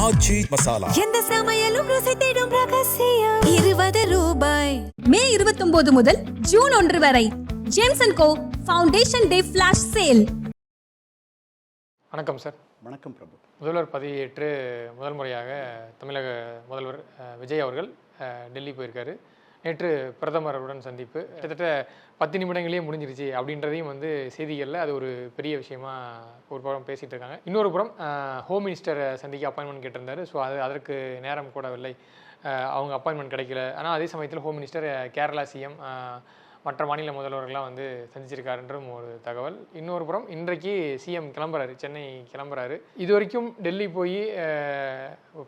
ஆச்சி மசாலா. எந்த சமையலும் ருசி தேடும் ரகசியம். 20 ரூபாய். மே 29 முதல் ஜூன் 1 வரை James and co foundation day flash sale. வணக்கம் சார். வணக்கம் பிரபு. முதல்வர் பதவியேற்று முதல் முறையாக தமிழக முதல்வர் விஜய் அவர்கள் டெல்லி போயிருக்காரு. நேற்று பிரதமருடன் சந்திப்பு கிட்டத்தட்ட 10 நிமிடங்களே முடிஞ்சிருச்சு அப்படின்றதையும் செய்திகளில் அது ஒரு பெரிய விஷயமா ஒரு புறம் பேசிகிட்டு இருக்காங்க. இன்னொரு புறம் ஹோம் மினிஸ்டரை சந்திக்க அப்பாயின்மெண்ட் கேட்டிருந்தாரு. ஸோ அதற்கு நேரம் கூடவில்லை, அவங்க அப்பாயின்மெண்ட் கிடைக்கல. ஆனால் அதே சமயத்தில் ஹோம் மினிஸ்டர் கேரளா சிஎம் மற்ற மாநில முதல்வர்கள்லாம் சந்திச்சிருக்காருன்றும் ஒரு தகவல். இன்னொரு புறம் இன்றைக்கு சிஎம் கிளம்புறாரு, சென்னை கிளம்புறாரு. இது வரைக்கும் டெல்லி போய்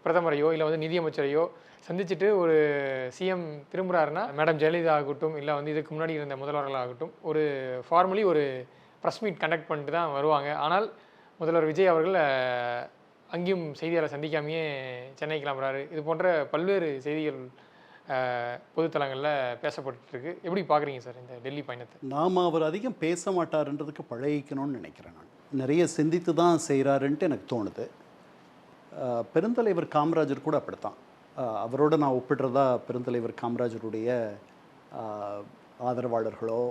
பிரதமரையோ இல்லை நிதியமைச்சரையோ சந்திச்சுட்டு ஒரு சிஎம் திரும்புகிறாருன்னா, மேடம் ஜெயலலிதா ஆகட்டும் இல்லை இதுக்கு முன்னாடி இருந்த முதல்வர்களாகட்டும் ஒரு ஃபார்மலி ஒரு ப்ரெஸ் மீட் கண்டக்ட் பண்ணிட்டு தான் வருவாங்க. ஆனால் முதல்வர் விஜய் அவர்கள் அங்கேயும் செய்தியாளரை சந்திக்காமையே சென்னை கிளம்புறாரு. இது போன்ற பல்வேறு செய்திகள் பொதுத்தளங்களில் பேசப்பட்டு இருக்கு. எப்படி பார்க்குறீங்க சார் இந்த டெல்லி பயணத்தை? நாம் அவர் அதிகம் பேச மாட்டாருன்றதுக்கு பழகிக்கணும்னு நினைக்கிறேன். நான் நிறைய சிந்தித்து தான் செய்கிறாருன்ட்டு எனக்கு தோணுது. பெருந்தலைவர் காமராஜர் கூட அப்படித்தான். அவரோட நான் ஒப்பிடுறதா பெருந்தலைவர் காமராஜருடைய ஆதரவாளர்களோ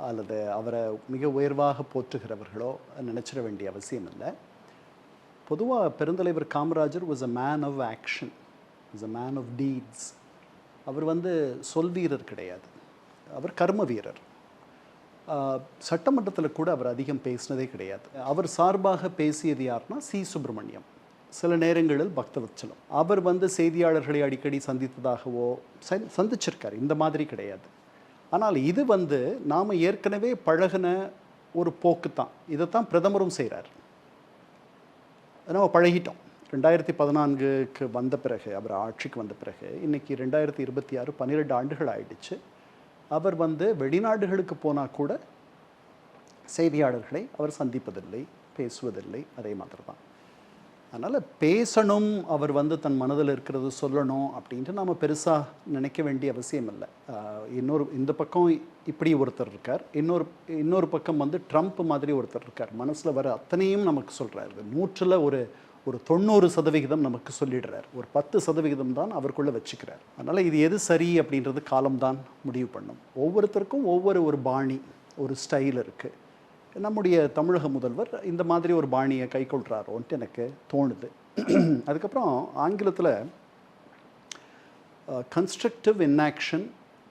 அல்லது அவரை மிக உயர்வாக போற்றுகிறவர்களோ நினச்சிட வேண்டிய அவசியம் இல்லை. பொதுவாக பெருந்தலைவர் Kamarajar was a man of action, was a man of deeds. அவர் சொல் வீரர் கிடையாது, அவர் கர்ம வீரர். சட்டமன்றத்தில் கூட அவர் அதிகம் பேசினதே கிடையாது. அவர் சார்பாக பேசியது யாருன்னா சி சுப்பிரமணியம், சில நேரங்களில் பக்தவத்சலம். அவர் செய்தியாளர்களை அடிக்கடி சந்தித்ததாகவோ சந்திச்சிருக்கார், இந்த மாதிரி கிடையாது. ஆனால் இது நாம் ஏற்கனவே பழகின ஒரு போக்கு தான். இதைத்தான் பிரதமரும் செய்கிறார். நம்ம பழகிட்டோம். 2014க்கு வந்த பிறகு, அவர் ஆட்சிக்கு வந்த பிறகு இன்றைக்கி 2026 12 ஆண்டுகள் ஆயிடுச்சு. அவர் வெளிநாடுகளுக்கு போனால் கூட செய்தியாளர்களை அவர் சந்திப்பதில்லை, பேசுவதில்லை. அதே மாதிரி தான். அதனால் பேசணும், அவர் தன் மனதில் இருக்கிறது சொல்லணும் அப்படின்ட்டு நாம் பெருசாக நினைக்க வேண்டிய அவசியம் இல்லை. இந்த பக்கம் இப்படி ஒருத்தர் இருக்கார், இன்னொரு பக்கம் ட்ரம்ப் மாதிரி ஒருத்தர் இருக்கார். மனசில் வர அத்தனையும் நமக்கு சொல்கிறார். 100ல் ஒரு 90% நமக்கு சொல்லிடுறார். ஒரு 10% தான் அவருக்குள்ளே வச்சுக்கிறார். அதனால் இது எது சரி அப்படின்றது காலம்தான் முடிவு பண்ணும். ஒவ்வொருத்தருக்கும் ஒரு பாணி, ஒரு ஸ்டைல் இருக்குது. நம்முடைய தமிழக முதல்வர் இந்த மாதிரி ஒரு பாணியை கைக்கொள்கிறாரோன்ட்டு எனக்கு தோணுது. அதுக்கப்புறம் ஆங்கிலத்தில் கன்ஸ்ட்ரக்டிவ் இன்ஆக்ஷன்,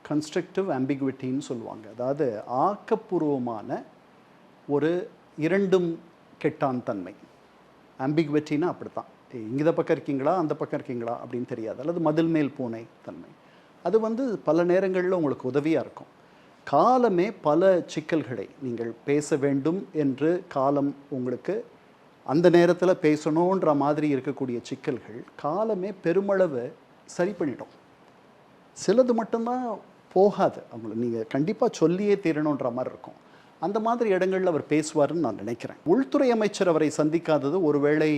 கன்ஸ்ட்ரக்டிவ் ஆம்பிகுவிட்டின்னு சொல்லுவாங்க. அதாவது ஆக்கப்பூர்வமான ஒரு இரண்டும் கெட்டான் தன்மை. ஆம்பிகுவிட்டின்னா அப்படி தான், இந்த பக்கம் இருக்கீங்களா அந்த பக்கம் இருக்கீங்களா அப்படின்னு தெரியாது. அல்லது மதில் மேல் பூனை தன்மை. அது பல நேரங்களில் உங்களுக்கு உதவியாக இருக்கும். காலமே பல சிக்கல்களை நீங்கள் பேச வேண்டும் என்று காலம் உங்களுக்கு அந்த நேரத்தில் பேசணுன்ற மாதிரி இருக்கக்கூடிய சிக்கல்கள் காலமே பெருமளவு சரி பண்ணிட்டோம். சிலது மட்டும்தான் போகாது, அவங்களுக்கு நீங்கள் கண்டிப்பாக சொல்லியே தீரணுன்ற மாதிரி இருக்கும். அந்த மாதிரி இடங்களில் அவர் பேசுவார்னு நான் நினைக்கிறேன். உள்துறை அமைச்சர் அவரை சந்திக்காதது ஒருவேளை,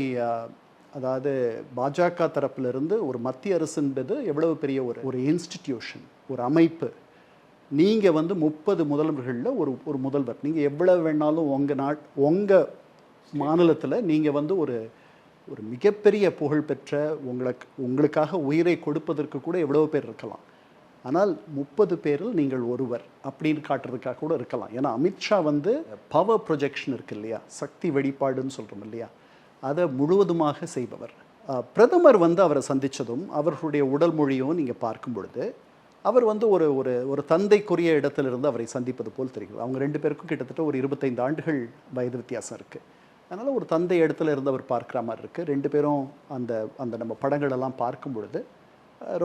அதாவது பாஜக தரப்பிலிருந்து ஒரு மத்திய அரசு என்பது எவ்வளவு பெரிய ஒரு இன்ஸ்டிடியூஷன், ஒரு அமைப்பு. நீங்கள் 30 முதல்வர்களில் ஒரு முதல்வர். நீங்கள் எவ்வளவு வேணாலும் உங்கள் மாநிலத்தில் நீங்கள் ஒரு மிகப்பெரிய புகழ்பெற்ற உங்களுக்காக உயிரை கொடுப்பதற்கு கூட எவ்வளோ பேர் இருக்கலாம். ஆனால் 30 பேரில் நீங்கள் ஒருவர் அப்படின்னு காட்டுறதுக்காக கூட இருக்கலாம். ஏன்னா அமித்ஷா பவர் ப்ரொஜெக்ஷன் இருக்கு இல்லையா, சக்தி வெளிப்பாடுன்னு சொல்கிறோம் இல்லையா, அதை முழுவதுமாக செய்பவர். பிரதமர் அவரை சந்தித்ததும் அவர்களுடைய உடல் மொழியும் நீங்கள் பார்க்கும் பொழுது அவர் ஒரு தந்தைக்குரிய இடத்திலிருந்து அவரை சந்திப்பது போல் தெரிகிறது. அவங்க 2 பேருக்கும் கிட்டத்தட்ட ஒரு 25 ஆண்டுகள் வயது வித்தியாசம் இருக்குது. அதனால் ஒரு தந்தை இடத்துல இருந்து அவர் பார்க்குற மாதிரி இருக்குது. 2 பேரும் அந்த நம்ம படங்களெல்லாம் பார்க்கும் பொழுது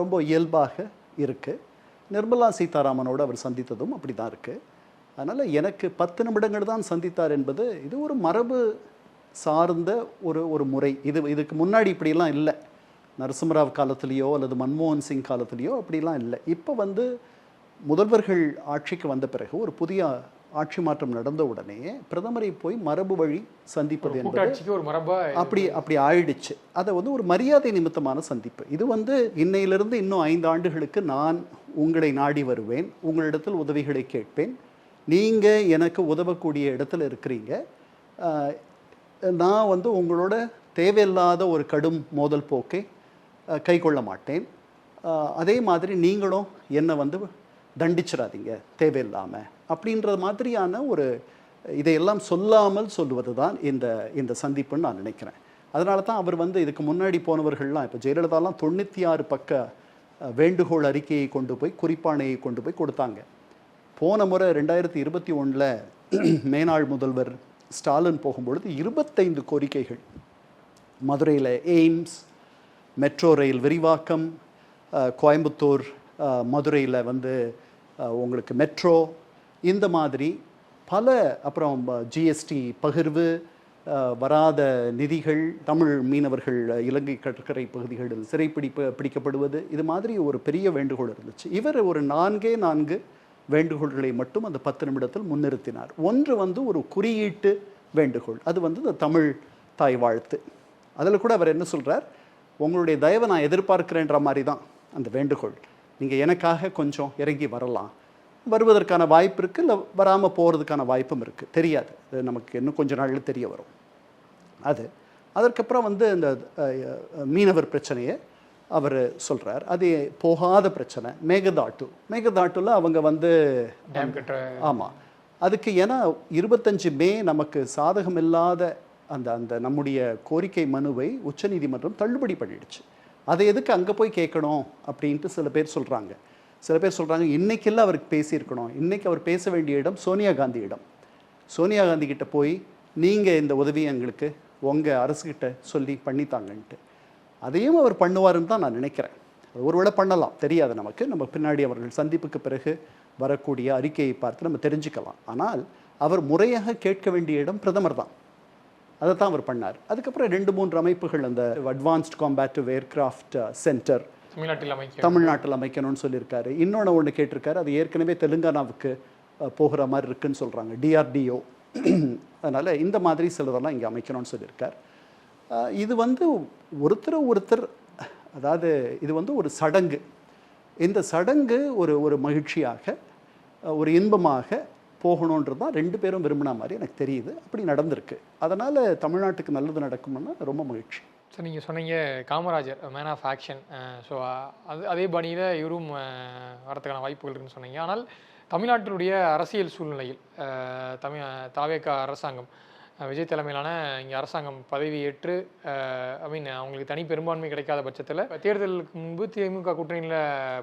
ரொம்ப இயல்பாக இருக்குது. நிர்மலா சீதாராமனோடு அவர் சந்தித்ததும் அப்படி தான் இருக்குது. அதனால் எனக்கு 10 நிமிடங்கள் தான் சந்தித்தார் என்பது இது ஒரு மரபு சார்ந்த ஒரு முறை. இதுக்கு முன்னாடி இப்படிலாம் இல்லை. நரசிம்மராவ் காலத்திலேயோ அல்லது மன்மோகன் சிங் காலத்திலேயோ அப்படிலாம் இல்லை. இப்போ முதல்வர்கள் ஆட்சிக்கு வந்த பிறகு ஒரு புதிய ஆட்சி மாற்றம் நடந்த உடனே பிரதமரை போய் மரபு வழி சந்திப்பது என்பது அப்படி ஆயிடுச்சு. அதை ஒரு மரியாதை நிமித்தமான சந்திப்பு. இது இன்னையிலிருந்து இன்னும் 5 ஆண்டுகளுக்கு நான் உங்களை நாடி வருவேன், உங்களிடத்தில் உதவிகளை கேட்பேன், நீங்கள் எனக்கு உதவக்கூடிய இடத்துல இருக்கிறீங்க, நான் உங்களோட தேவையில்லாத ஒரு கடும் மோதல் போக்கை கை கொள்ள மாட்டேன். அதே மாதிரி நீங்களும் என்னை வந்து தண்டிச்சிடாதீங்க தேவையில்லாமல் அப்படின்ற மாதிரியான ஒரு இதையெல்லாம் சொல்லாமல் சொல்லுவது தான் இந்த சந்திப்புன்னு நான் நினைக்கிறேன். அதனால தான் அவர் வந்து இதுக்கு முன்னாடி போனவர்கள்லாம் இப்போ ஜெயலலிதாலாம் 96 பக்க வேண்டுகோள் அறிக்கையை கொண்டு போய் குறிப்பாணையை கொண்டு போய் கொடுத்தாங்க. போன முறை 2021 மேனாள் முதல்வர் ஸ்டாலின் போகும்பொழுது 25 கோரிக்கைகள், மதுரையில் எய்ம்ஸ், மெட்ரோ ரயில் விரிவாக்கம், கோயம்புத்தூர் மதுரையில் வந்து உங்களுக்கு மெட்ரோ, இந்த மாதிரி பல, அப்புறம் ஜிஎஸ்டி பகிர்வு, வராத நிதிகள், தமிழ் மீனவர்கள் இலங்கை கடற்கரை பகுதிகளில் பிடிக்கப்படுவது, இது மாதிரி ஒரு பெரிய வேண்டுகோள் இருந்துச்சு. இவர் ஒரு 4 வேண்டுகோள்களை மட்டும் அந்த 10 நிமிடத்தில் முன்னிறுத்தினார். ஒன்று வந்து ஒரு குறியீட்டு வேண்டுகோள், அது வந்து இந்த தமிழ் தாய் வாழ்த்து. அதில் கூட அவர் என்ன சொல்கிறார், உங்களுடைய தயவை நான் எதிர்பார்க்கிறேன்ற மாதிரி தான் அந்த வேண்டுகோள். நீங்கள் எனக்காக கொஞ்சம் இறங்கி வரலாம், வருவதற்கான வாய்ப்பு இருக்குது, இல்லை வராமல் போகிறதுக்கான வாய்ப்பும் இருக்குது, தெரியாது, அது நமக்கு இன்னும் கொஞ்ச நாளில் தெரிய வரும். அதற்கப்புறம் வந்து இந்த மீனவர் பிரச்சனையை அவர் சொல்கிறார், அது போகாத பிரச்சனை. மேகதாட்டுல அவங்க வந்து ஆமாம், அதுக்கு ஏன்னா 25 மே நமக்கு சாதகமில்லாத அந்த நம்முடைய கோரிக்கை மனுவை உச்சநீதிமன்றம் தள்ளுபடி பண்ணிடுச்சு. அதை எதுக்கு அங்கே போய் கேட்கணும் அப்படின்ட்டு சில பேர் சொல்கிறாங்க. சில பேர் சொல்கிறாங்க இன்றைக்கெல்லாம் அவருக்கு பேசியிருக்கணும், இன்றைக்கி அவர் பேச வேண்டிய இடம் சோனியா காந்தியிடம். சோனியா காந்தி கிட்ட போய் நீங்கள் இந்த உதவியை எங்களுக்கு உங்கள் அரசுக்கிட்ட சொல்லி பண்ணித்தாங்கன்ட்டு. அதையும் அவர் பண்ணுவாருன்னு தான் நான் நினைக்கிறேன். ஒருவேளை பண்ணலாம், தெரியாது நமக்கு. நம்ம பின்னாடி அவர்கள் சந்திப்புக்கு பிறகு வரக்கூடிய அறிக்கையை பார்த்து நம்ம தெரிஞ்சுக்கலாம். ஆனால் அவர் முறையாக கேட்க வேண்டிய இடம் பிரதமர் தான், அதை தான் அவர் பண்ணார். அதுக்கப்புறம் 2-3 அமைப்புகள், அந்த அட்வான்ஸ்ட் காம்பேட்டிவ் ஏர்கிராஃப்ட் சென்டர் தமிழ்நாட்டில் அமைக்கணும்னு சொல்லியிருக்காரு. இன்னொன்று கேட்டிருக்காரு, அது ஏற்கனவே தெலுங்கானாவுக்கு போகிற மாதிரி இருக்குன்னு சொல்கிறாங்க, DRDO. அதனால் இந்த மாதிரி சிலதெல்லாம் இங்கே அமைக்கணும்னு சொல்லியிருக்கார். இது வந்து ஒருத்தர் அதாவது இது வந்து ஒரு சடங்கு. இந்த சடங்கு ஒரு மகிழ்ச்சியாக, ஒரு இன்பமாக போகணுன்றது தான் 2 பேரும் விரும்பின மாதிரி எனக்கு தெரியுது. அப்படி நடந்திருக்கு. அதனால் தமிழ்நாட்டுக்கு நல்லது நடக்கும்னா ரொம்ப மகிழ்ச்சி. ஸோ நீங்கள் சொன்னீங்க Kamarajar man of action. So அதே பாணியில் இவரும் வரத்துக்கான வாய்ப்புகள் இருக்குன்னு சொன்னீங்க. ஆனால் தமிழ்நாட்டினுடைய அரசியல் சூழ்நிலையில் தாவேகா அரசாங்கம், விஜய் தலைமையிலான இங்கே அரசாங்கம் பதவி ஏற்று அவங்களுக்கு தனி பெரும்பான்மை கிடைக்காத பட்சத்தில் தேர்தலுக்கு முன்பு திமுக கூட்டணியில்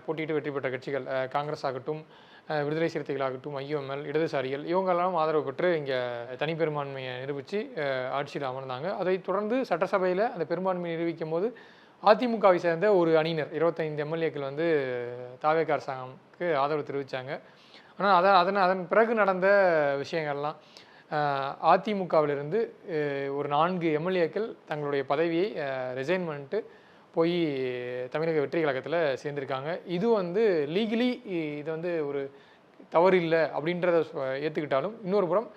போட்டியிட்டு வெற்றி பெற்ற கட்சிகள், காங்கிரஸ் ஆகட்டும், விடுதலை சிறுத்தைகளாகட்டும், IOML, இடதுசாரிகள், இவங்கெல்லாம் ஆதரவு பெற்று இங்கே தனி பெரும்பான்மையை நிரூபித்து ஆட்சியில் அமர்ந்தாங்க. அதைத் தொடர்ந்து சட்டசபையில் அந்த பெரும்பான்மையை நிரூபிக்கும் போது அதிமுகவை சேர்ந்த ஒரு அணியினர் 25 MLAக்கள் வந்து தாவேகா அரசாங்கத்துக்கு ஆதரவு தெரிவித்தாங்க. ஆனால் அதன் பிறகு நடந்த விஷயங்கள்லாம், அதிமுகவிலிருந்து ஒரு 4 MLAக்கள் தங்களுடைய பதவியை ரிசைன் பண்ணிட்டு போய் தமிழக வெற்றி கழகத்தில் சேர்ந்துருக்காங்க. இது வந்து லீகலி இது வந்து ஒரு தவறு இல்லை அப்படின்றத ஏற்றுக்கிட்டாலும், இன்னொரு புறம்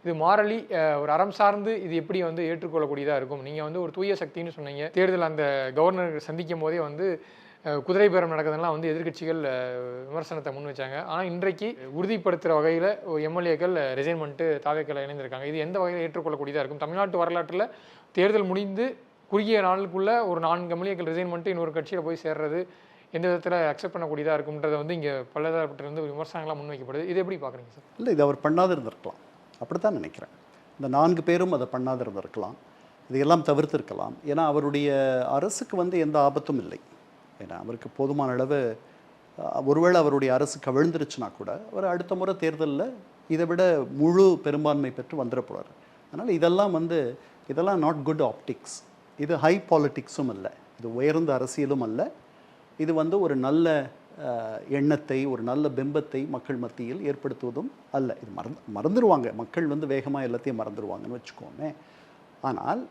இது மாரலி ஒரு அறம் சார்ந்து இது எப்படி வந்து ஏற்றுக்கொள்ளக்கூடியதாக இருக்கும். நீங்கள் வந்து ஒரு தூய சக்தின்னு சொன்னீங்க. தேர்தல் அந்த கவர்னர் சந்திக்கும் போதே வந்து குதிரை பேரம் நடக்குதுலாம் வந்து எதிர்கட்சிகள் விமர்சனத்தை முன் வச்சாங்க. ஆனால் இன்றைக்கு உறுதிப்படுத்துகிற வகையில் MLAக்கள் ரிசைன் பண்ணிட்டு தாவேக்கால இணைந்திருக்காங்க. இது எந்த வகையில் ஏற்றுக்கொள்ளக்கூடியதாக இருக்கும்? தமிழ்நாட்டு வரலாற்றில் தேர்தல் முடிந்து குறுகிய நாளுக்குள்ளே ஒரு 4 MLAக்கள் ரிசைன் பண்ணிட்டு இன்னொரு கட்சியில் போய் சேர்றது எந்த விதத்தில் அக்செப்ட் பண்ணக்கூடியதாக இருக்கும்ன்றதை வந்து இங்கே பலதரப்பட்டிருந்து விமர்சனங்களாக முன்வைக்கப்படுது. இது எப்படி பார்க்குறீங்க சார்? இல்லை, இது அவர் பண்ணாத இருந்திருக்கலாம், அப்படித்தான் நினைக்கிறேன். இந்த 4 பேரும் அதை பண்ணாத இருந்திருக்கலாம், இதையெல்லாம் தவிர்த்திருக்கலாம். ஏன்னா அவருடைய அரசுக்கு வந்து எந்த ஆபத்தும் இல்லை. ஏன்னா அவருக்கு போதுமான அளவு, ஒருவேளை அவருடைய அரசு கவிழ்ந்துருச்சுன்னா கூட அவர் அடுத்த முறை தேர்தலில் இதை விட முழு பெரும்பான்மை பெற்று வந்துடப்போறாரு. அதனால் இதெல்லாம் நாட் குட் ஆப்டிக்ஸ். இது ஹை பாலிட்டிக்ஸும் அல்ல, இது உயர்ந்த அரசியலும் அல்ல. இது வந்து ஒரு நல்ல எண்ணத்தை, ஒரு நல்ல பிம்பத்தை மக்கள் மத்தியில் ஏற்படுத்துவதும் அல்ல. இது மறந்துடுவாங்க மக்கள், வந்து வேகமாக எல்லாத்தையும் மறந்துடுவாங்கன்னு வச்சுக்கோமே. ஆனால்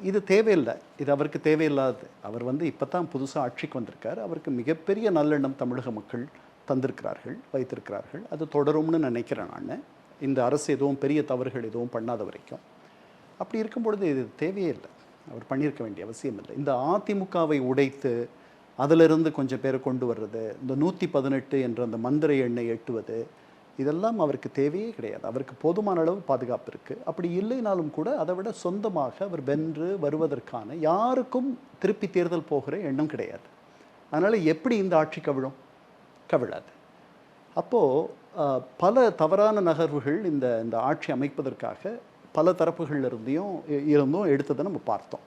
இது தேவையில்லை, இது அவருக்கு தேவையில்லாது. அவர் வந்து இப்போ தான் புதுசாக ஆட்சிக்கு வந்திருக்கார். அவருக்கு மிகப்பெரிய நல்லெண்ணம் தமிழக மக்கள் தந்திருக்கிறார்கள், வைத்திருக்கிறார்கள். அது தொடரும்னு நினைக்கிறேன் நான், இந்த அரசு எதுவும் பெரிய தவறுகள் எதுவும் பண்ணாத வரைக்கும். அப்படி இருக்கும் பொழுது இது தேவையே இல்லை, அவர் பண்ணியிருக்க வேண்டிய அவசியம் இல்லை. இந்த அதிமுகவை உடைத்து அதிலிருந்து கொஞ்சம் பேரை கொண்டு வர்றது, இந்த 118 என்ற அந்த மந்திர எண்ணை எட்டுவது, இதெல்லாம் அவருக்கு தேவையே கிடையாது. அவருக்கு போதுமான அளவு பாதுகாப்பு இருக்குது. அப்படி இல்லைனாலும் கூட அதை விட சொந்தமாக அவர் வென்று வருவதற்கான யாருக்கும் திருப்பி தேர்தல் போகிற எண்ணம் கிடையாது. அதனால் எப்படி இந்த ஆட்சி கவிழும்? கவிழாது. அப்போது பல தவறான நகர்வுகள் இந்த ஆட்சி அமைப்பதற்காக பல தரப்புகள் இருந்தும் எடுத்ததை நம்ம பார்த்தோம்.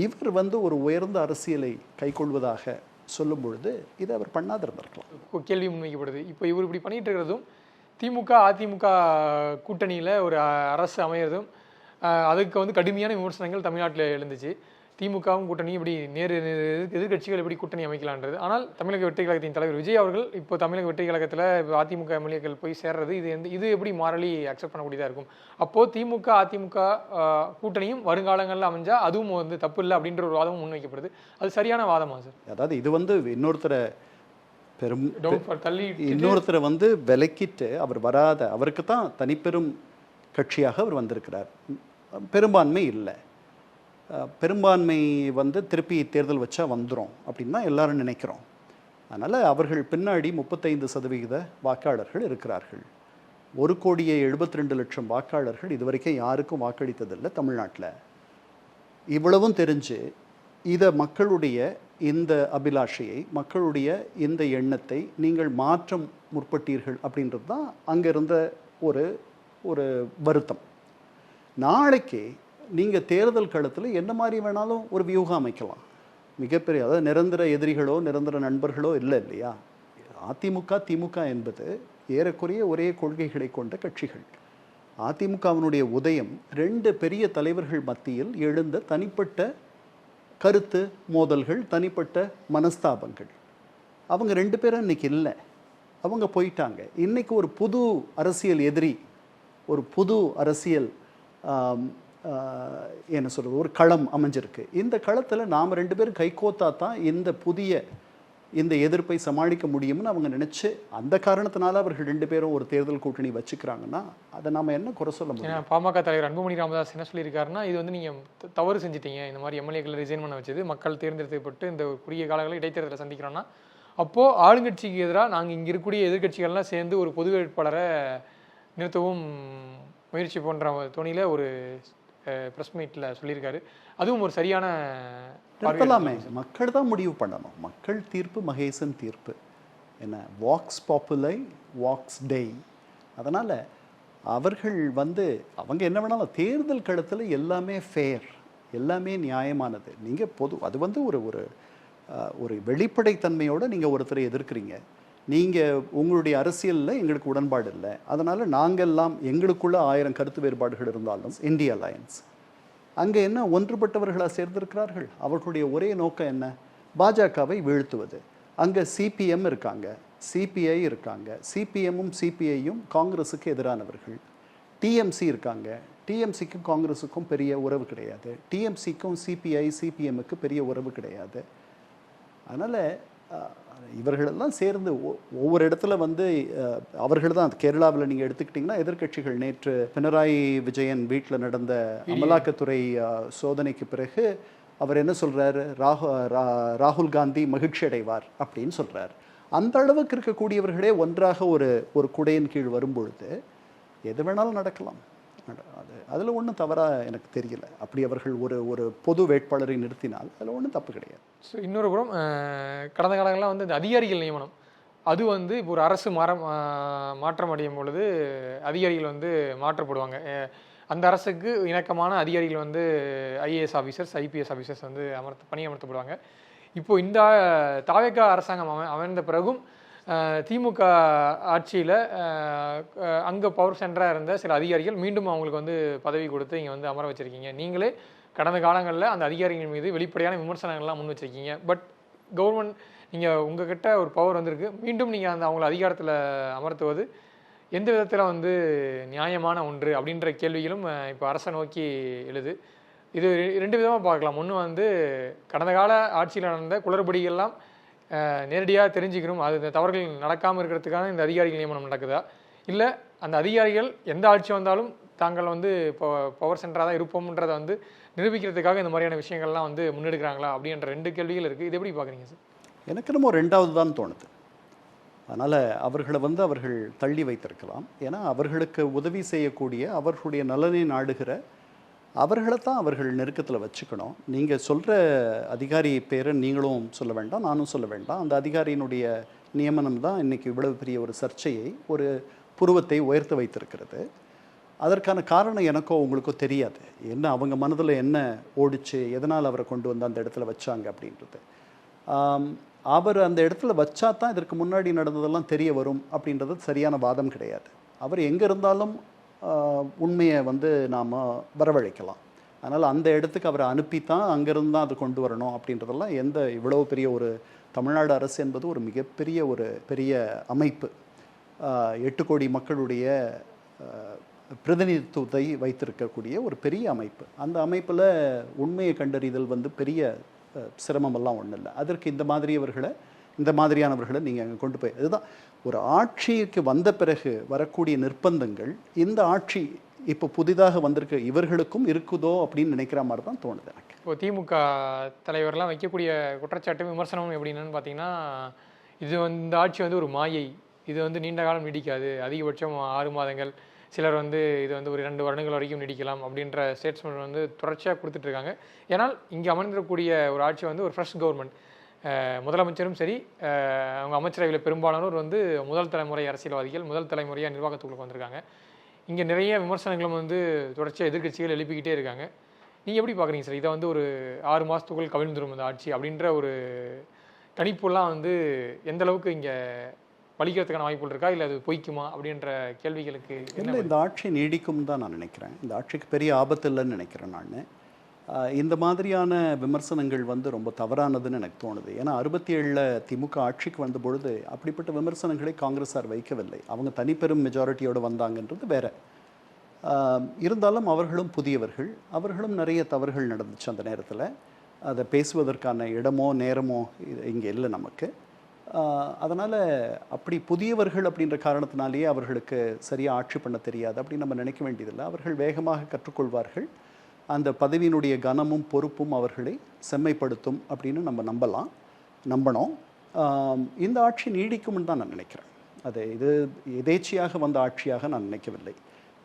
இவர் ஒரு உயர்ந்த அரசியலை கைக்கொள்வதாக சொல்லும் பொழுது இதை அவர் பண்ணாதிருந்திருக்கலாம். கேள்வி முன்வைக்கப்படுது. இப்போ இவர் இப்படி பண்ணிட்டு இருக்கிறதும் திமுக அதிமுக கூட்டணியில் ஒரு அரசு அமையிறதும் அதுக்கு கடுமையான விமர்சனங்கள் தமிழ்நாட்டில் எழுந்துச்சு. திமுகவும் கூட்டணி இப்படி எதிர்கட்சிகள் எப்படி கூட்டணி அமைக்கலான்றது. ஆனால் தமிழக வெற்றி கழகத்தின் தலைவர் விஜய் அவர்கள் இப்போ தமிழக வெற்றி கழகத்தில் அதிமுக எம்எல்ஏக்கள் போய் சேர்றது இது எப்படி மாறலி அக்செப்ட் பண்ணக்கூடியதாக இருக்கும்? அப்போது திமுக அதிமுக கூட்டணியும் வருங்காலங்களில் அமைஞ்சா அதுவும் தப்பு இல்லை அப்படின்ற ஒரு வாதமும் முன்வைக்கப்படுது. அது சரியான வாதமா சார்? அதாவது இது இன்னொருத்தரை இன்னொருத்தரை விலக்கிட்டு அவர் வராத, அவருக்கு தான் தனிப்பெரும் கட்சியாக அவர் வந்திருக்கிறார். பெரும்பான்மை இல்லை. பெரும்பான்மை திருப்பி தேர்தல் வச்சா வந்துடும் அப்படின்னு தான் எல்லாரும் நினைக்கிறோம். அதனால் அவர்கள் பின்னாடி 35% வாக்காளர்கள் இருக்கிறார்கள். 1,72,00,000 வாக்காளர்கள் இதுவரைக்கும் யாருக்கும் வாக்களித்ததில்லை தமிழ்நாட்டில். இவ்வளவும் தெரிஞ்சு இதை மக்களுடைய இந்த அபிலாஷையை, மக்களுடைய இந்த எண்ணத்தை நீங்கள் மாற்ற முற்பட்டீர்கள் அப்படின்றது தான் அங்கே இருந்த ஒரு வருத்தம். நாளைக்கு நீங்கள் தேர்தல் களத்தில் என்ன மாதிரி வேணாலும் ஒரு வியூகம் அமைக்கலாம். மிகப்பெரிய, அதாவது நிரந்தர எதிரிகளோ நிரந்தர நண்பர்களோ இல்லையா? அதிமுக திமுக என்பது ஏறக்குறைய ஒரே கொள்கைகளை கொண்ட கட்சிகள். அதிமுகவினுடைய உதயம் 2 பெரிய தலைவர்கள் மத்தியில் எழுந்த தனிப்பட்ட கருத்து மோதல்கள், தனிப்பட்ட மனஸ்தாபங்கள். அவங்க 2 பேரும் இன்னைக்கு இல்லை, அவங்க போயிட்டாங்க. இன்னைக்கு ஒரு புது அரசியல் எதிரி, ஒரு புது அரசியல் என்ன சொல்கிறது, ஒரு களம் அமைஞ்சிருக்கு. இந்த களத்தில் நாம் 2 பேரும் கைகோத்தா தான் இந்த எதிர்ப்பை சமாளிக்க முடியும்னு அவங்க நினச்சி, அந்த காரணத்தினால அவர்கள் 2 பேரும் ஒரு தேர்தல் கூட்டணி வச்சுக்கிறாங்கன்னா அதை நாம் என்ன குறை சொல்ல முடியும்? பாமக தலைவர் அன்புமணி ராமதாஸ் என்ன சொல்லியிருக்காருன்னா, இது நீங்கள் தவறு செஞ்சிட்டீங்க, இந்த மாதிரி எம்எல்ஏக்களை ரிசைன் பண்ண வச்சது, மக்கள் தேர்ந்தெடுக்கப்பட்டு இந்த குறுகிய காலங்களில் இடைத்தேர்தலை சந்திக்கிறோன்னா, அப்போது ஆளுங்கட்சிக்கு எதிராக நாங்கள் இங்கே இருக்கக்கூடிய எதிர்கட்சிகள்லாம் சேர்ந்து ஒரு பொது வேட்பாளரை நிறுத்தவும் முயற்சி போன்ற துணியில் ஒரு ப்ரெஸ் மீட்டில் சொல்லியிருக்காரு. அதுவும் ஒரு சரியான நிறுத்தலாமே. மக்கள் தான் முடிவு பண்ணணும். மக்கள் தீர்ப்பு மகேசன் தீர்ப்பு. என்ன வாக்ஸ் பாப்புலை வாக்ஸ் டெய். அதனால் அவர்கள் அவங்க என்ன வேணாலும், தேர்தல் களத்தில் எல்லாமே ஃபேர், எல்லாமே நியாயமானது. நீங்கள் அது ஒரு வெளிப்படைத்தன்மையோடு நீங்கள் ஒருத்தரை எதிர்க்கிறீங்க. நீங்கள் உங்களுடைய அரசியலில் எங்களுக்கு உடன்பாடு இல்லை, அதனால் நாங்கள்லாம் எங்களுக்குள்ள 1000 கருத்து வேறுபாடுகள் இருந்தாலும் இந்தியா அலையன்ஸ் அங்கே என்ன ஒன்றுபட்டவர்களாக சேர்ந்திருக்கிறார்கள். அவர்களுடைய ஒரே நோக்கம் என்ன? பாஜகவை வீழ்த்துவது. அங்கே சிபிஎம் இருக்காங்க, சிபிஐ இருக்காங்க. சிபிஎம்மும் சிபிஐயும் காங்கிரஸுக்கு எதிரானவர்கள். டிஎம்சி இருக்காங்க. டிஎம்சிக்கும் காங்கிரஸுக்கும் பெரிய உறவு கிடையாது. டிஎம்சிக்கும் சிபிஐ சிபிஎம்முக்கு பெரிய உறவு கிடையாது. அதனால் இவர்களெல்லாம் சேர்ந்து ஒவ்வொரு இடத்துல அவர்கள் தான். கேரளாவில் நீங்கள் எடுத்துக்கிட்டிங்கன்னா எதிர்கட்சிகள், நேற்று பினராயி விஜயன் வீட்டில் நடந்த அமலாக்கத்துறை சோதனைக்கு பிறகு அவர் என்ன சொல்கிறாரு? ராகுல் காந்தி மகிழ்ச்சி அடைவார் அப்படின்னு சொல்கிறார். அந்த அளவுக்கு இருக்கக்கூடியவர்களே ஒன்றாக ஒரு குடையின் கீழ் வரும்பொழுது எது வேணாலும் நடக்கலாம். அதில் ஒன்றும் தவறாக எனக்கு தெரியல. அப்படி அவர்கள் ஒரு பொது வேட்பாளரை நிறுத்தினால் அதில் ஒன்றும் தப்பு கிடையாது. ஸோ இன்னொரு புறம் கடந்த காலங்கள்லாம் இந்த அதிகாரிகள் நியமனம் அது இப்போ ஒரு அரசு மாற்றம் அடையும் பொழுது அதிகாரிகள் மாற்றப்படுவாங்க. அந்த அரசுக்கு இணக்கமான அதிகாரிகள் ஐஏஎஸ் ஆஃபீஸர்ஸ் ஐபிஎஸ் ஆஃபீஸர்ஸ் பணியமர்த்தப்படுவாங்க. இப்போது இந்த தாவேகா அரசாங்கம் அமைந்த பிறகும் திமுக ஆட்சியில் அங்கே பவர் சென்டராக இருந்த சில அதிகாரிகள் மீண்டும் அவங்களுக்கு பதவி கொடுத்து இங்கே அமர வச்சுருக்கீங்க. நீங்களே கடந்த காலங்களில் அந்த அதிகாரிகள் மீது வெளிப்படையான விமர்சனங்கள்லாம் முன் வச்சுருக்கீங்க. பட் கவர்மெண்ட் நீங்கள் உங்ககிட்ட ஒரு பவர் வந்திருக்கு, மீண்டும் நீங்கள் அவங்கள அதிகாரத்தில் அமர்த்துவது எந்த விதத்தில் நியாயமான ஒன்று அப்படின்ற கேள்விகளும் இப்போ அரசை நோக்கி எழுது. இது 2 விதமாக பார்க்கலாம். ஒன்று கடந்த கால ஆட்சியில் நடந்த குளறுபடிகள்லாம் நேரடியாக தெரிஞ்சுக்கணும், அது இந்த தவறுகள் நடக்காமல் இருக்கிறதுக்கான இந்த அதிகாரிகள் நியமனம் நடக்குதா, இல்லை அந்த அதிகாரிகள் எந்த ஆட்சி வந்தாலும் தாங்கள் இப்போ பவர் சென்டராக தான் இருப்போம்ன்றதை நிரூபிக்கிறதுக்காக இந்த மாதிரியான விஷயங்கள்லாம் முன்னெடுக்கிறாங்களா அப்படின்ற 2 கேள்விகள் இருக்குது. இது எப்படி பார்க்குறீங்க சார்? எனக்கு நம்ம 2வது தான் தோணுது. அதனால் அவர்களை அவர்கள் தள்ளி வைத்திருக்கலாம். ஏன்னா அவர்களுக்கு உதவி செய்யக்கூடிய, அவர்களுடைய நலனை நாடுகிற அவர்களை தான் அவர்கள் நெருக்கத்தில் வச்சுக்கணும். நீங்கள் சொல்கிற அதிகாரி பேரை நீங்களும் சொல்ல வேண்டாம், நானும் சொல்ல வேண்டாம். அந்த அதிகாரியினுடைய நியமனம் தான் இன்றைக்கி இவ்வளவு பெரிய ஒரு சர்ச்சையை, ஒரு புருவத்தை உயர்த்த வைத்திருக்கிறது. அதற்கான காரணம் எனக்கோ உங்களுக்கோ தெரியாது. என்ன அவங்க மனதில் என்ன ஓடிச்சு, எதனால் அவரை கொண்டு வந்து அந்த இடத்துல வச்சாங்க அப்படின்றது. அவர் அந்த இடத்துல வச்சா தான் இதற்கு முன்னாடி நடந்ததெல்லாம் தெரிய வரும் அப்படின்றது சரியான வாதம் கிடையாது. அவர் எங்கே இருந்தாலும் உண்மையை நாம் வரவழைக்கலாம். அதனால் அந்த இடத்துக்கு அவரை அனுப்பித்தான் அங்கேருந்து தான் அது கொண்டு வரணும் அப்படின்றதெல்லாம் இவ்வளவு பெரிய ஒரு தமிழ்நாடு அரசு என்பது ஒரு மிகப்பெரிய ஒரு பெரிய அமைப்பு. 8 கோடி மக்களுடைய பிரதிநிதித்துவத்தை வைத்திருக்கக்கூடிய ஒரு பெரிய அமைப்பு. அந்த அமைப்பில் உண்மையை கண்டறிதல் பெரிய சிரமமெல்லாம் ஒன்றும் இல்லை. அதற்கு இந்த மாதிரியானவர்களை நீங்கள் அங்கே கொண்டு போய், அதுதான் ஒரு ஆட்சிக்கு வந்த பிறகு வரக்கூடிய நிர்பந்தங்கள் இந்த ஆட்சி இப்போ புதிதாக வந்திருக்க இவர்களுக்கும் இருக்குதோ அப்படின்னு நினைக்கிற மாதிரி தான் தோணுது எனக்கு. இப்போ திமுக தலைவர்லாம் வைக்கக்கூடிய குற்றச்சாட்டு விமர்சனம் எப்படின்னு பார்த்தீங்கன்னா, இந்த ஆட்சி ஒரு மாயை, இது நீண்ட காலம் நீடிக்காது, அதிகபட்சம் 6 மாதங்கள், சிலர் இது ஒரு 2 வருடங்கள் வரைக்கும் நீடிக்கலாம் அப்படின்ற ஸ்டேட்ஸ்மெண்ட் தொடர்ச்சியாக கொடுத்துட்ருக்காங்க. ஏன்னால் இங்கே அமர்ந்திருக்கக்கூடிய ஒரு ஆட்சி ஒரு ஃப்ரெஷ் கவர்மெண்ட். முதலமைச்சரும் சரி, அவங்க அமைச்சரவையில் பெரும்பாலானோர் முதல் தலைமுறை அரசியல்வாதிகள், முதல் தலைமுறையாக நிர்வாகத்துக்குள்ள வந்திருக்காங்க. இங்கே நிறைய விமர்சனங்களும் தொடர்ச்சியாக எதிர்க்கட்சிகள் எழுப்பிக்கிட்டே இருக்காங்க. நீங்கள் எப்படி பார்க்குறீங்க சார்? இதை ஒரு 6 மாதத்துக்குள் கவிழ்ந்துடும் இந்த ஆட்சி அப்படின்ற ஒரு கணிப்புலாம் எந்த அளவுக்கு இங்கே பலிக்கிறதுக்கான வாய்ப்புகள் இருக்கா, இல்லை அது பொய்க்குமா அப்படின்ற கேள்விகளுக்கு இல்லை, இந்த ஆட்சி நீடிக்கும் தான் நான் நினைக்கிறேன். இந்த ஆட்சிக்கு பெரிய ஆபத்து இல்லைன்னு நினைக்கிறேன் நான். இந்த மாதிரியான விமர்சனங்கள் ரொம்ப தவறானதுன்னு எனக்கு தோணுது. ஏன்னா 67 திமுக ஆட்சிக்கு வந்த பொழுது அப்படிப்பட்ட விமர்சனங்களை காங்கிரஸார் வைக்கவில்லை. அவங்க தனிப்பெரும் மெஜாரிட்டியோடு வந்தாங்கன்றது வேற. இருந்தாலும் அவர்களும் புதியவர்கள், அவர்களும் நிறைய தவறுகள் நடந்துச்சு அந்த நேரத்தில். அதை பேசுவதற்கான இடமோ நேரமோ இங்கே இல்லை நமக்கு. அதனால் அப்படி புதியவர்கள் அப்படின்ற காரணத்தினாலேயே அவர்களுக்கு சரியாக ஆட்சி பண்ண தெரியாது அப்படின்னு நம்ம நினைக்க வேண்டியதில்லை. அவர்கள் வேகமாக கற்றுக்கொள்வார்கள். அந்த பதவியினுடைய கனமும் பொறுப்பும் அவர்களை செம்மைப்படுத்தும் அப்படின்னு நம்ம நம்பணும். இந்த ஆட்சி நீடிக்கும்னு தான் நான் நினைக்கிறேன். இது எதேச்சியாக வந்த ஆட்சியாக நான் நினைக்கவில்லை.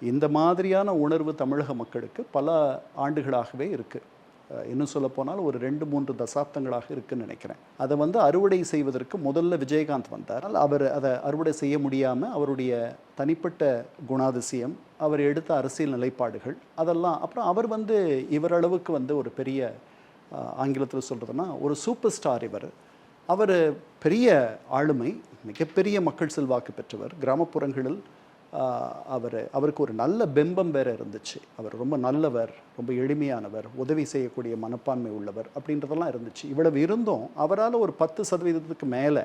இந்த மாதிரியான உணர்வு தமிழக மக்களுக்கு பல ஆண்டுகளாகவே இருக்குது. இன்னும் சொல்லப்போனால் ஒரு 2-3 தசாப்தங்களாக இருக்குன்னு நினைக்கிறேன். அதை அறுவடை செய்வதற்கு முதல்ல விஜயகாந்த் வந்தார். அவர் அதை அறுவடை செய்ய முடியாமல் அவருடைய தனிப்பட்ட குணாதிசயம், அவர் எடுத்த அரசியல் நிலைப்பாடுகள், அதெல்லாம் அப்புறம் அவர் இவரளவுக்கு ஒரு பெரிய, ஆங்கிலத்தில் சொல்கிறதுனா ஒரு சூப்பர் ஸ்டார் அவர் பெரிய ஆளுமை, மிகப்பெரிய மக்கள் செல்வாக்கு பெற்றவர். கிராமப்புறங்களில் அவருக்கு ஒரு நல்ல பிம்பம் வேறு இருந்துச்சு. அவர் ரொம்ப நல்லவர், ரொம்ப எளிமையானவர், உதவி செய்யக்கூடிய மனப்பான்மை உள்ளவர் அப்படின்றதெல்லாம் இருந்துச்சு. இவ்வளவு இருந்தும் அவரால் ஒரு 10% மேலே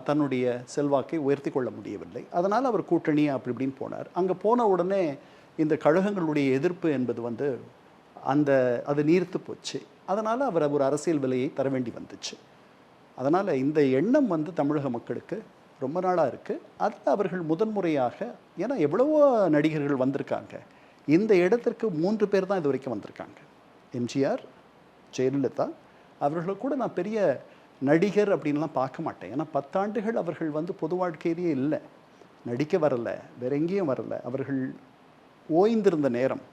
தன்னுடைய செல்வாக்கை உயர்த்தி கொள்ள முடியவில்லை. அதனால் அவர் கூட்டணி அப்படி இப்படின்னு போனார். அங்கே போன உடனே இந்த கழகங்களுடைய எதிர்ப்பு என்பது அது நீர்த்து போச்சு. அதனால் அவர் ஒரு அரசியல் விலையை தர வேண்டி வந்துச்சு. அதனால் இந்த எண்ணம் தமிழக மக்களுக்கு ரொம்ப நாளாக இருக்குது. அதில் அவர்கள் முதன்முறையாக, ஏன்னா எவ்வளவோ நடிகர்கள் வந்திருக்காங்க, இந்த இடத்திற்கு 3 பேர் தான் இது வரைக்கும் வந்திருக்காங்க. எம்ஜிஆர், ஜெயலலிதா, அவர்களை கூட நான் பெரிய நடிகர் அப்படின்லாம் பார்க்க மாட்டேன். ஏன்னா 10 ஆண்டுகள் அவர்கள் பொது வாழ்க்கையிலேயே இல்லை, நடிக்க வரலை, வேற எங்கேயும் வரலை. அவர்கள் ஓய்ந்திருந்த நேரம்,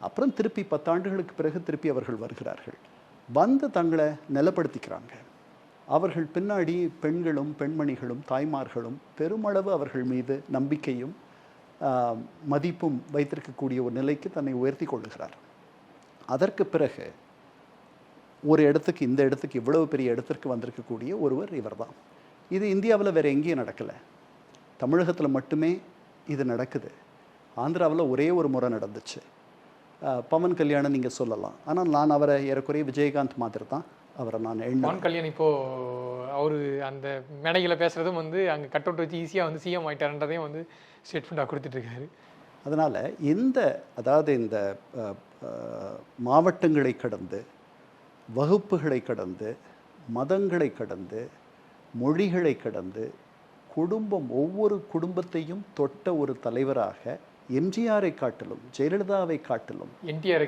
அப்புறம் திருப்பி 10 ஆண்டுகளுக்கு பிறகு திருப்பி அவர்கள் வருகிறார்கள், தங்களை நிலப்படுத்திக்கிறாங்க. அவர்கள் பின்னாடி பெண்களும் பெண்மணிகளும் தாய்மார்களும் பெருமளவு அவர்கள் மீது நம்பிக்கையும் மதிப்பும் வைத்திருக்கக்கூடிய ஒரு நிலைக்கு தன்னை உயர்த்தி கொள்ளுகிறார். அதற்கு பிறகு ஒரு இடத்துக்கு, இந்த இடத்துக்கு, இவ்வளவு பெரிய இடத்திற்கு வந்திருக்கக்கூடிய ஒருவர் இவர் தான். இது இந்தியாவில் வேறு எங்கேயும் நடக்கலை, தமிழகத்தில் மட்டுமே இது நடக்குது. ஆந்திராவில் ஒரே ஒரு முறை நடந்துச்சு, பவன் கல்யாணம் நீங்கள் சொல்லலாம். ஆனால் நான் அவரை ஏறக்குறைய விஜயகாந்த் மாதிரி தான் அவரை நான் பவன் கல்யாண் இப்போது அவர் அந்த மேடைகளை பேசுகிறதும் அங்கே கட் அவுட் வச்சு ஈஸியாக சிஎம் ஆகிட்டார்ன்றதையும் ஸ்டேட்மெண்ட்டாக கொடுத்துட்ருக்காரு. அதனால் அதாவது இந்த மாவட்டங்களை கடந்து, வகுப்புகளை கடந்து, மதங்களை கடந்து, மொழிகளை கடந்து, ஒவ்வொரு குடும்பத்தையும் தொட்ட ஒரு தலைவராக எம்ஜிஆரை காட்டிலும், ஜெயலலிதாவை காட்டிலும், என்டிஆரை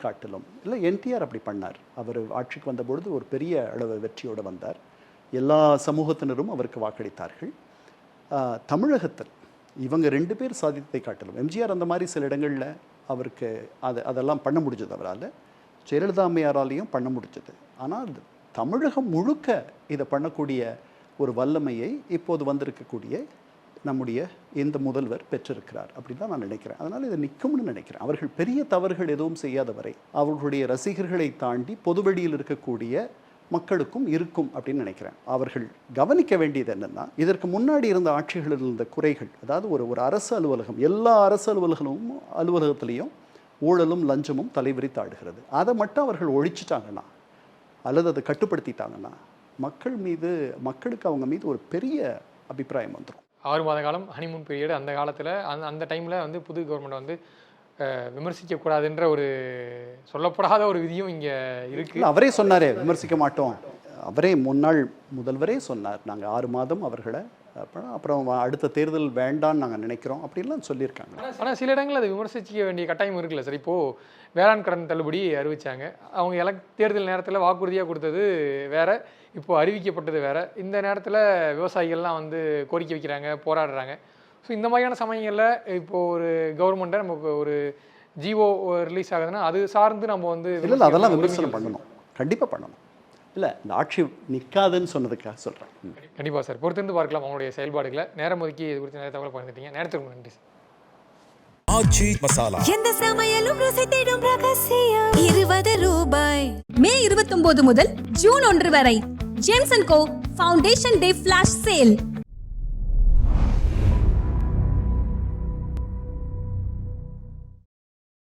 காட்டிலும் இல்லை, என்டிஆர் அப்படி பண்ணார். அவர் ஆட்சிக்கு வந்தபொழுது ஒரு பெரிய அளவு வெற்றியோடு வந்தார். எல்லா சமூகத்தினரும் அவருக்கு வாக்களித்தார்கள். தமிழகத்தில் இவங்க 2 பேர் சாதித்ததை காட்டிலும் எம்ஜிஆர் அந்த மாதிரி சில இடங்களில் அவருக்கு அதெல்லாம் பண்ண முடிஞ்சது அவரால். ஜெயலலிதா அம்மையாராலையும் பண்ண முடிஞ்சது. ஆனால் தமிழகம் முழுக்க இதை பண்ணக்கூடிய ஒரு வல்லமையை இப்போது வந்திருக்கக்கூடிய நம்முடைய இந்த முதல்வர் பெற்றிருக்கிறார் அப்படின்னு தான் நான் நினைக்கிறேன். அதனால் இதை நிற்கும்னு நினைக்கிறேன். அவர்கள் பெரிய தவறுகள் எதுவும் செய்யாத வரை அவர்களுடைய ரசிகர்களை தாண்டி பொதுவெளியில் இருக்கக்கூடிய மக்களுக்கும் இருக்கும் அப்படின்னு நினைக்கிறேன். அவர்கள் கவனிக்க வேண்டியது என்னென்னா, இதற்கு முன்னாடி இருந்த ஆட்சிகளில் இருந்த குறைகள், அதாவது ஒரு அரசு அலுவலகம், எல்லா அரசு அலுவலகத்திலையும் ஊழலும் லஞ்சமும் தலைவிரித்து ஆடுகிறது. அதை மட்டும் அவர்கள் ஒழிச்சிட்டாங்கன்னா அல்லது அதை கட்டுப்படுத்திட்டாங்கன்னா மக்களுக்கு அவங்க மீது ஒரு பெரிய அபிப்பிராயம் வந்துடும். 6 மாத காலம் ஹனிமூன் பீரியட். அந்த காலத்தில் அந்த டைமில் வந்து புது கவர்மெண்ட் வந்து விமர்சிக்கக்கூடாதுன்ற ஒரு சொல்லப்படாத ஒரு விதியும் இங்கே இருக்குது. அவரே சொன்னாரே, விமர்சிக்க மாட்டோம். அவரே முன்னாள் முதல்வரே சொன்னார், நாங்கள் 6 மாதம் அவர்களை அப்புறம் அடுத்த தேர்தல் வேண்டான்னு நாங்கள் நினைக்கிறோம் அப்படின்லாம் சொல்லியிருக்காங்க. ஆனால் சில இடங்களில் அதை விமர்சிக்க வேண்டிய கட்டாயம் இருக்குல்ல சார். இப்போது வேளாண் கடன் தள்ளுபடி அறிவித்தாங்க. அவங்க தேர்தல் நேரத்தில் வாக்குறுதியாக கொடுத்தது வேற, இப்போது அறிவிக்கப்பட்டது வேற. இந்த நேரத்தில் விவசாயிகள்லாம் வந்து கோரிக்கை வைக்கிறாங்க, போராடுறாங்க. ஸோ இந்த மாதிரியான சமயங்களில் இப்போது ஒரு கவர்மெண்ட்டை நமக்கு ஒரு ஜிஓ ரிலீஸ் ஆகுதுன்னா அது சார்ந்து நம்ம வந்து இல்லை அதெல்லாம் விமர்சனம் பண்ணணும், கண்டிப்பாக பண்ணணும். இல்லை இந்த ஆட்சி நிற்காதுன்னு சொன்னதுக்காக சொல்கிறேன். கண்டிப்பாக சார், பொறுத்திருந்து பார்க்கலாம் அவங்களுடைய செயல்பாடுகளை. நேரம் ஒதுக்கி இது குறித்து நிறைய தகவல் பகிர்ந்துட்டீங்க. நேரத்துக்கு நன்றி சார். ஆச்சி மசாலா, எந்த சமையலும் ருசி தேடும் ரகசியம். 20 ரூபாய். மே 29 முதல் ஜூன் 1 வரை James and co foundation day flash sale.